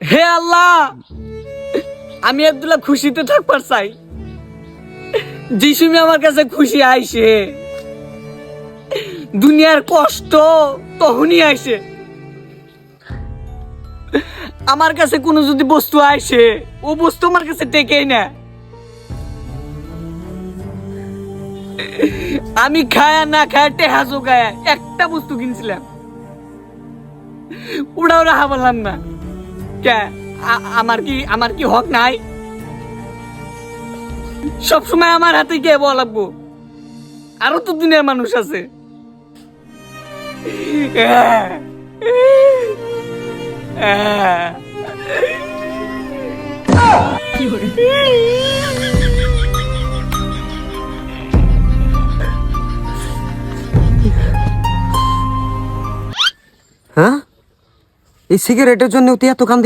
হে আল্লাহ, আমি আব্দুল্লাহ খুশিতে থাকবার চাই। যে সময় আমার কাছে খুশি আইসে, দুনিয়ার কষ্ট তখনই আইসে। আমার কাছে কোনো যদি বস্তু আইসে, ও বস্তু আমার কাছে টেকেই না। আমি খায়া না খায়া টেহা জোগায়া একটা বস্তু কিনছিলাম, ওটাও রাখা বললাম না। কে আমার কি হক নাই? সবসময় আমার হাতে কে বলাবো? আরো তো দুনিয়ার মানুষ আছে। হ্যাঁ, এই সিগারেটের জন্য তুই এত কান্দি?